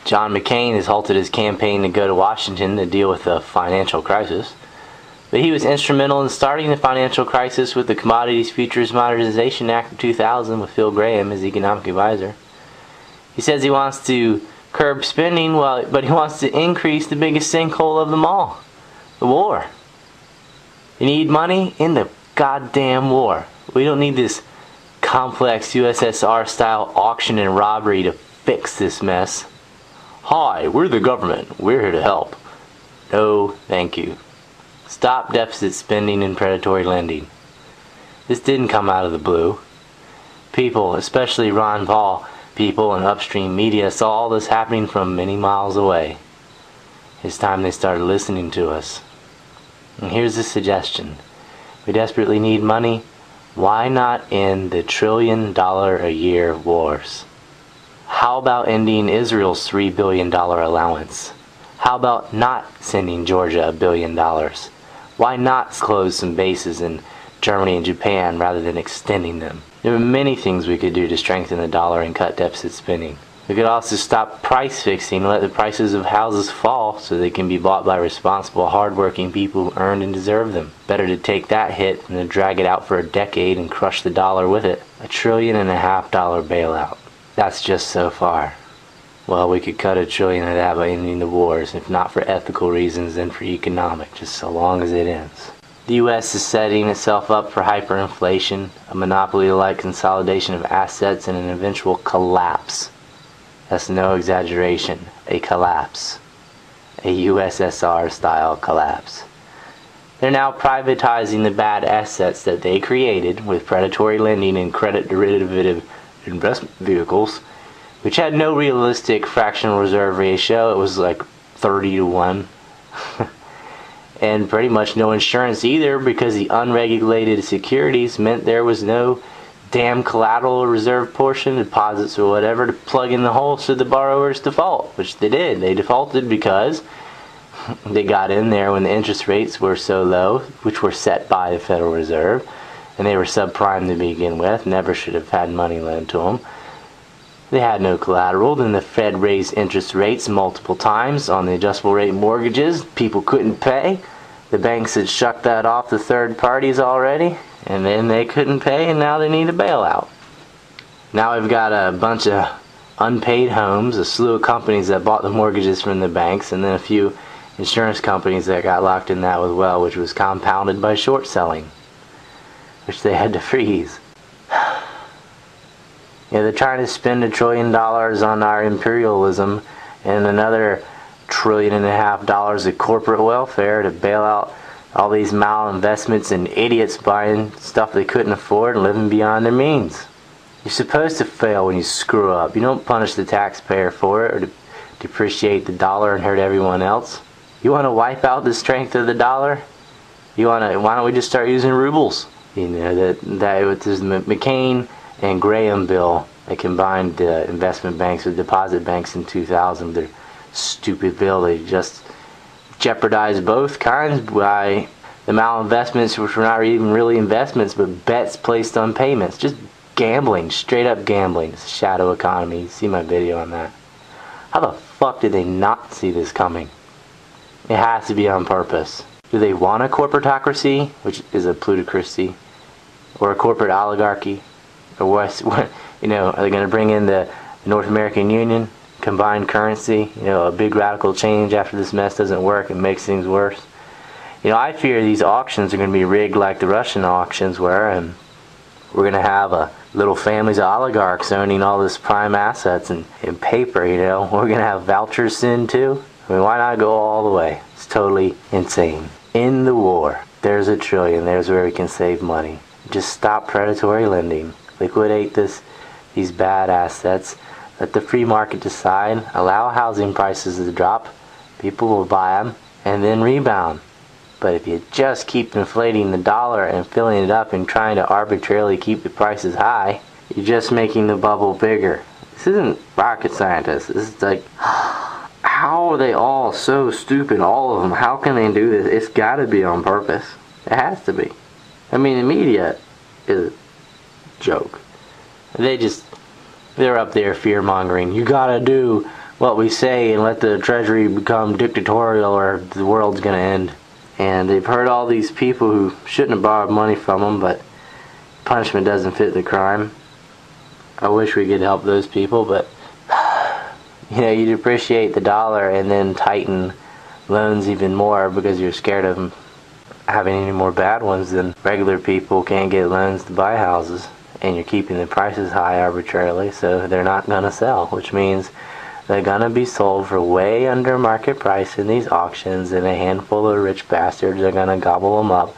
John McCain has halted his campaign to go to Washington to deal with the financial crisis. But he was instrumental in starting the financial crisis with the Commodities Futures Modernization Act of 2000 with Phil Gramm as economic advisor. He says he wants to curb spending, but he wants to increase the biggest sinkhole of them all, the war. You need money in the goddamn war. We don't need this complex USSR-style auction and robbery to fix this mess. Hi, we're the government. We're here to help. No, thank you. Stop deficit spending and predatory lending. This didn't come out of the blue. People, especially Ron Paul people and upstream media, saw all this happening from many miles away. It's time they started listening to us. And here's a suggestion. We desperately need money. Why not end the $1 trillion a year wars? How about ending Israel's $3 billion allowance? How about not sending Georgia $1 billion? Why not close some bases in Germany and Japan rather than extending them? There are many things we could do to strengthen the dollar and cut deficit spending. We could also stop price fixing and let the prices of houses fall so they can be bought by responsible, hardworking people who earned and deserve them. Better to take that hit than to drag it out for a decade and crush the dollar with it. $1.5 trillion bailout. That's just so far. Well, we could cut $1 trillion of that by ending the wars, if not for ethical reasons, then for economic, just so long as it ends. The U.S. is setting itself up for hyperinflation, a monopoly-like consolidation of assets, and an eventual collapse. That's no exaggeration. A collapse. A USSR-style collapse. They're now privatizing the bad assets that they created with predatory lending and credit derivative investment vehicles, which had no realistic fractional reserve ratio. It was like 30 to 1. And pretty much no insurance either, because the unregulated securities meant there was no damn collateral or reserve portion, deposits or whatever, to plug in the holes should the borrowers default, which they did. They defaulted because they got in there when the interest rates were so low, which were set by the Federal Reserve, and they were subprime to begin with, never should have had money lent to them. They had no collateral. Then the Fed raised interest rates multiple times on the adjustable rate mortgages. People couldn't pay. The banks had shucked that off to third parties already, and then they couldn't pay, and now they need a bailout. Now we've got a bunch of unpaid homes, a slew of companies that bought the mortgages from the banks, and then a few insurance companies that got locked in that as well, which was compounded by short selling, which they had to freeze. Yeah, they're trying to spend $1 trillion on our imperialism and another $1.5 trillion of corporate welfare to bail out all these malinvestments and idiots buying stuff they couldn't afford and living beyond their means. You're supposed to fail when you screw up. You don't punish the taxpayer for it or to depreciate the dollar and hurt everyone else. You want to wipe out the strength of the dollar? Why don't we just start using rubles? You know, that with this McCain and Graham bill, they combined the investment banks with deposit banks in 2000 with their stupid bill. They just jeopardized both kinds by the malinvestments, which were not even really investments but bets placed on payments. Just gambling, straight up gambling. It's a shadow economy. You see my video on that. How the fuck did they not see this coming? It has to be on purpose. Do they want a corporatocracy, which is a plutocracy, or a corporate oligarchy? Or what, you know, are they going to bring in the North American Union, combined currency, you know, a big radical change after this mess doesn't work and makes things worse? You know, I fear these auctions are going to be rigged like the Russian auctions were, and we're going to have little families of oligarchs owning all this prime assets and paper, you know. We're going to have vouchers soon too. I mean, why not go all the way? It's totally insane. In the war, there's $1 trillion. There's where we can save money. Just stop predatory lending. Liquidate these bad assets. Let the free market decide. Allow housing prices to drop. People will buy them and then rebound. But if you just keep inflating the dollar and filling it up and trying to arbitrarily keep the prices high, you're just making the bubble bigger. This isn't rocket scientists. This is like, how are they all so stupid, all of them? How can they do this? It's got to be on purpose. It has to be. I mean, the media is a joke. They're up there fear-mongering. You gotta do what we say and let the Treasury become dictatorial, or the world's going to end. And they've hurt all these people who shouldn't have borrowed money from them, but punishment doesn't fit the crime. I wish we could help those people, but you know, you depreciate the dollar and then tighten loans even more because you're scared of them having any more bad ones. Then regular people can't get loans to buy houses, and you're keeping the prices high arbitrarily, so they're not going to sell, which means they're going to be sold for way under market price in these auctions, and a handful of rich bastards are going to gobble them up,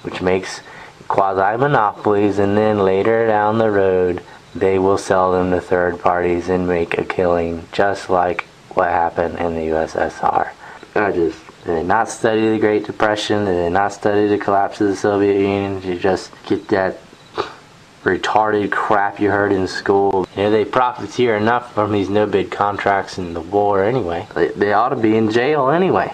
which makes quasi-monopolies, and then later down the road they will sell them to third parties and make a killing, just like what happened in the USSR. Did they not study the Great Depression? Did they not study the collapse of the Soviet Union? Did you just get that retarded crap you heard in school? You know, they profiteer enough from these no-bid contracts in the war anyway. They ought to be in jail anyway.